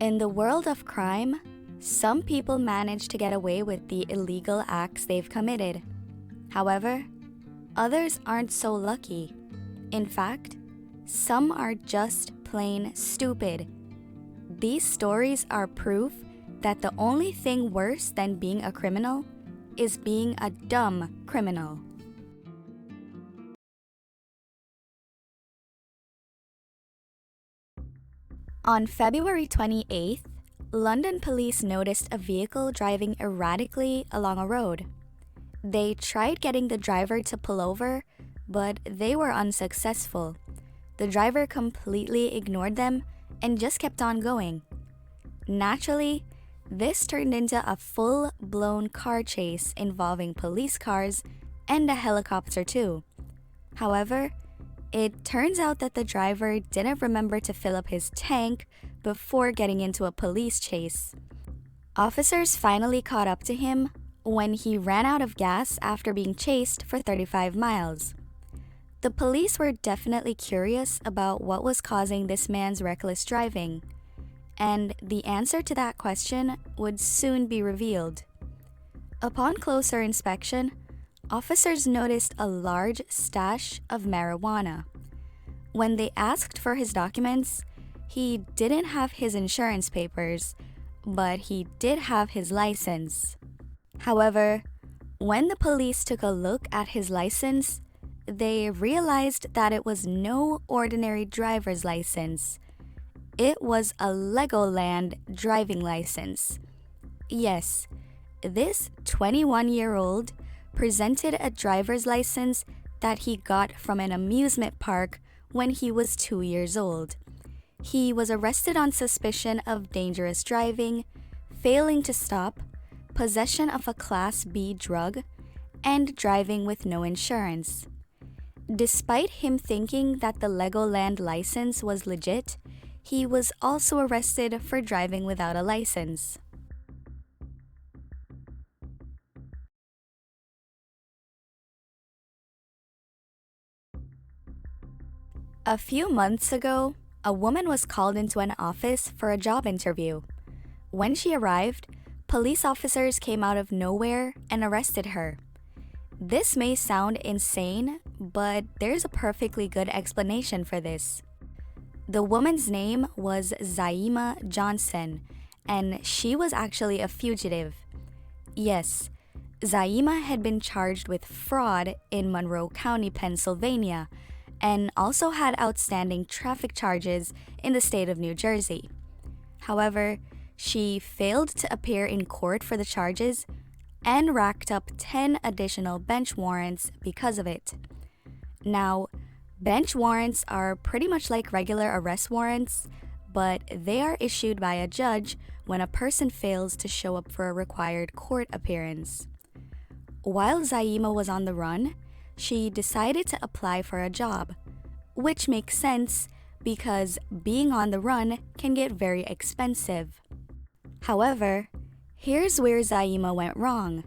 In the world of crime, some people manage to get away with the illegal acts they've committed. However, others aren't so lucky. In fact, some are just plain stupid. These stories are proof that the only thing worse than being a criminal is being a dumb criminal. On February 28th, London police noticed a vehicle driving erratically along a road. They tried getting the driver to pull over, but they were unsuccessful. The driver completely ignored them and just kept on going. Naturally, this turned into a full-blown car chase involving police cars and a helicopter too. However, it turns out that the driver didn't remember to fill up his tank before getting into a police chase. Officers finally caught up to him when he ran out of gas after being chased for 35 miles. The police were definitely curious about what was causing this man's reckless driving, and the answer to that question would soon be revealed. Upon closer inspection, officers noticed a large stash of marijuana. When they asked for his documents, he didn't have his insurance papers, but he did have his license. However, when the police took a look at his license, they realized that it was no ordinary driver's license. It was a Legoland driving license. Yes, this 21-year-old presented a driver's license that he got from an amusement park when he was 2 years old. He was arrested on suspicion of dangerous driving, failing to stop, possession of a Class B drug, and driving with no insurance. Despite him thinking that the Legoland license was legit, he was also arrested for driving without a license. A few months ago, a woman was called into an office for a job interview. When she arrived, police officers came out of nowhere and arrested her. This may sound insane, but there's a perfectly good explanation for this. The woman's name was Zaima Johnson, and she was actually a fugitive. Yes, Zaima had been charged with fraud in Monroe County, Pennsylvania, and also had outstanding traffic charges in the state of New Jersey. However, she failed to appear in court for the charges and racked up 10 additional bench warrants because of it. Now, bench warrants are pretty much like regular arrest warrants, but they are issued by a judge when a person fails to show up for a required court appearance. While Zaima was on the run, she decided to apply for a job, which makes sense because being on the run can get very expensive. However, here's where Zaima went wrong.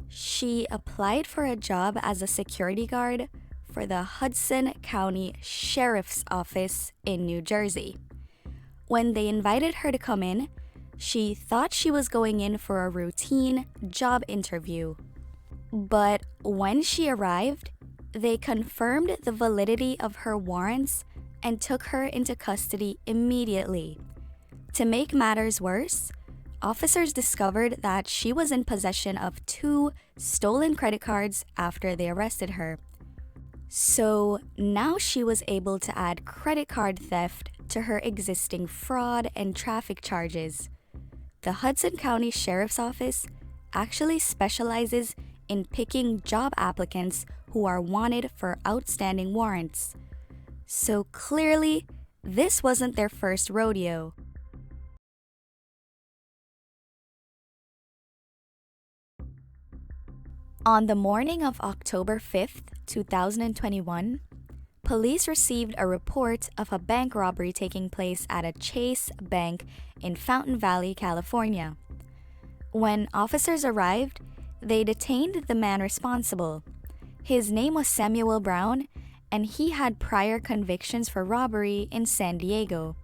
She applied for a job as a security guard for the Hudson County Sheriff's Office in New Jersey. When they invited her to come in, she thought she was going in for a routine job interview. But when she arrived, they confirmed the validity of her warrants and took her into custody immediately. To make matters worse, officers discovered that she was in possession of 2 stolen credit cards after they arrested her. So now she was able to add credit card theft to her existing fraud and traffic charges. The Hudson County Sheriff's Office actually specializes in picking job applicants who are wanted for outstanding warrants. So clearly, this wasn't their first rodeo. On the morning of October 5th, 2021, police received a report of a bank robbery taking place at a Chase Bank in Fountain Valley, California. When officers arrived, they detained the man responsible. His name was Samuel Brown, and he had prior convictions for robbery in San Diego.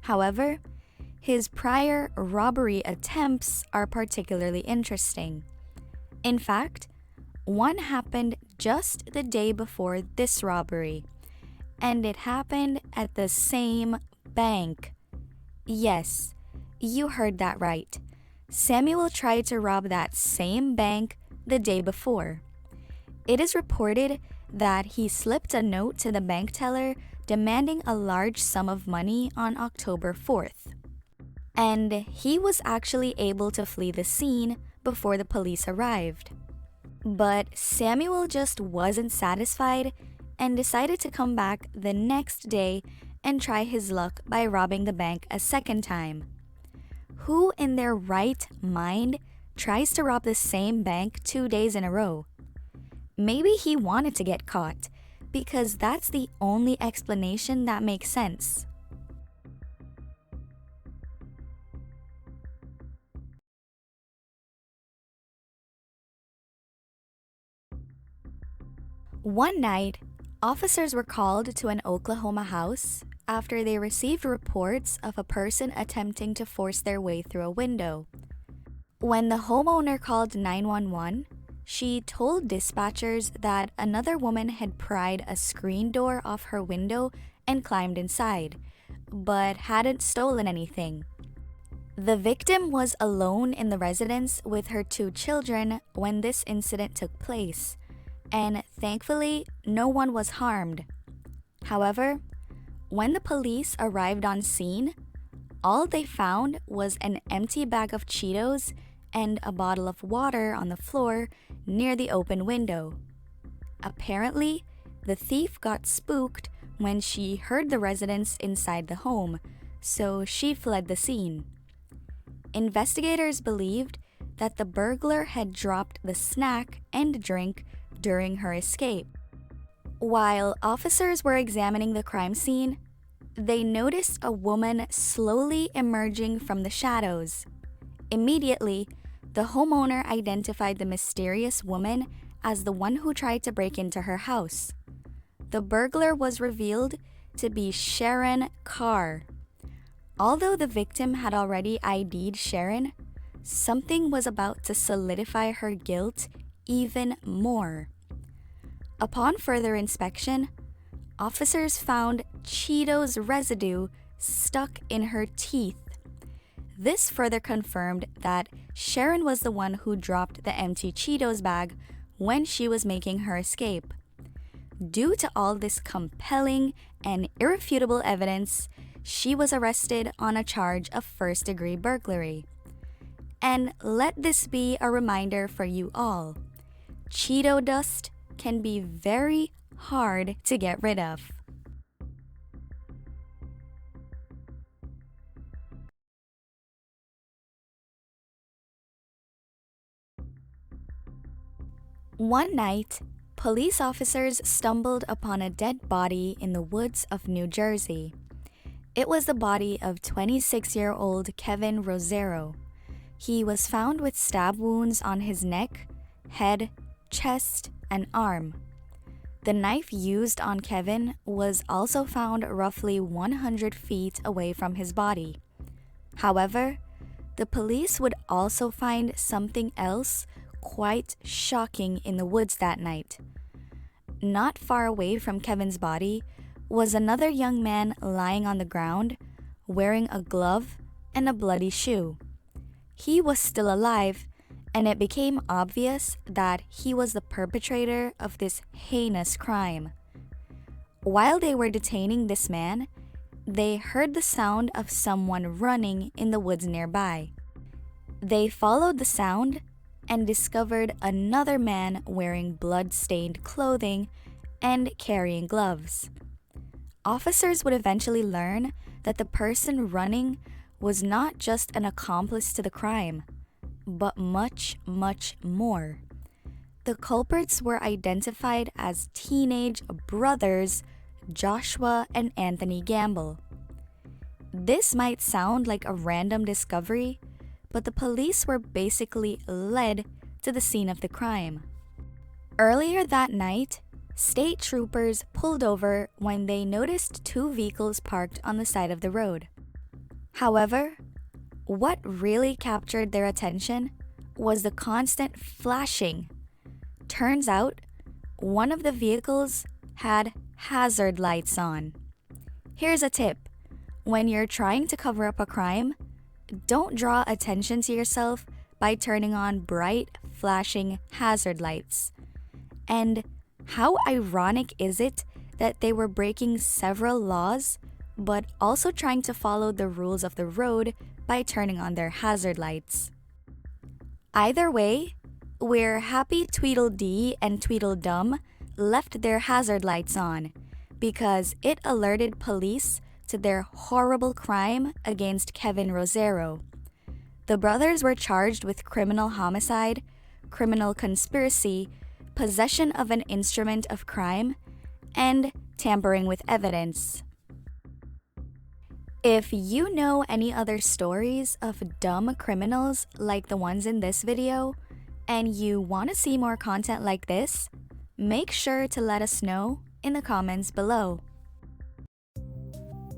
However, His prior robbery attempts are particularly interesting. In fact, one happened just the day before this robbery, and it happened at the same bank. Yes, you heard that right. Samuel tried to rob that same bank the day before. It is reported that he slipped a note to the bank teller demanding a large sum of money on October 4th. And he was actually able to flee the scene before the police arrived. But Samuel just wasn't satisfied and decided to come back the next day and try his luck by robbing the bank a second time. Who in their right mind tries to rob the same bank 2 days in a row? Maybe he wanted to get caught, because that's the only explanation that makes sense. One night, officers were called to an Oklahoma house after they received reports of a person attempting to force their way through a window. When the homeowner called 911, she told dispatchers that another woman had pried a screen door off her window and climbed inside, but hadn't stolen anything. The victim was alone in the residence with her 2 children when this incident took place, and thankfully, no one was harmed. However, when the police arrived on scene, all they found was an empty bag of Cheetos and a bottle of water on the floor near the open window. Apparently, the thief got spooked when she heard the residents inside the home, so she fled the scene. Investigators believed that the burglar had dropped the snack and drink during her escape. While officers were examining the crime scene, they noticed a woman slowly emerging from the shadows. Immediately, the homeowner identified the mysterious woman as the one who tried to break into her house. The burglar was revealed to be Sharon Carr. Although the victim had already ID'd Sharon, something was about to solidify her guilt even more. Upon further inspection, officers found Cheetos residue stuck in her teeth. This further confirmed that Sharon was the one who dropped the empty Cheetos bag when she was making her escape. Due to all this compelling and irrefutable evidence, she was arrested on a charge of first-degree burglary. And let this be a reminder for you all. Cheeto dust can be very hard to get rid of. One night, police officers stumbled upon a dead body in the woods of New Jersey. It was the body of 26-year-old Kevin Rosero. He was found with stab wounds on his neck, head, chest, and arm. The knife used on Kevin was also found roughly 100 feet away from his body. However, the police would also find something else quite shocking in the woods that night. Not far away from Kevin's body was another young man lying on the ground, wearing a glove and a bloody shoe. He was still alive, and it became obvious that he was the perpetrator of this heinous crime. While they were detaining this man, they heard the sound of someone running in the woods nearby. They followed the sound and discovered another man wearing blood-stained clothing and carrying gloves. Officers would eventually learn that the person running was not just an accomplice to the crime, but much, much more. The culprits were identified as teenage brothers Joshua and Anthony Gamble. This might sound like a random discovery, but the police were basically led to the scene of the crime. Earlier that night, state troopers pulled over when they noticed 2 vehicles parked on the side of the road. However, What really captured their attention was the constant flashing. Turns out, one of the vehicles had hazard lights on. Here's a tip. When you're trying to cover up a crime, don't draw attention to yourself by turning on bright, flashing hazard lights. And how ironic is it that they were breaking several laws, but also trying to follow the rules of the road by turning on their hazard lights? Either way, we're happy Tweedledee and Tweedledum left their hazard lights on because it alerted police to their horrible crime against Kevin Rosero. The brothers were charged with criminal homicide, criminal conspiracy, possession of an instrument of crime, and tampering with evidence. If you know any other stories of dumb criminals like the ones in this video, and you want to see more content like this, make sure to let us know in the comments below.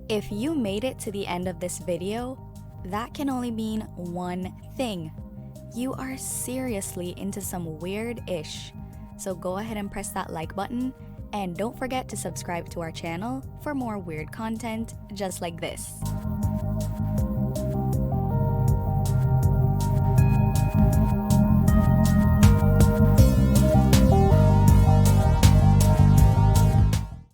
If you made it to the end of this video, that can only mean one thing. You are seriously into some weird-ish. So go ahead and press that like button, and don't forget to subscribe to our channel for more weird content just like this.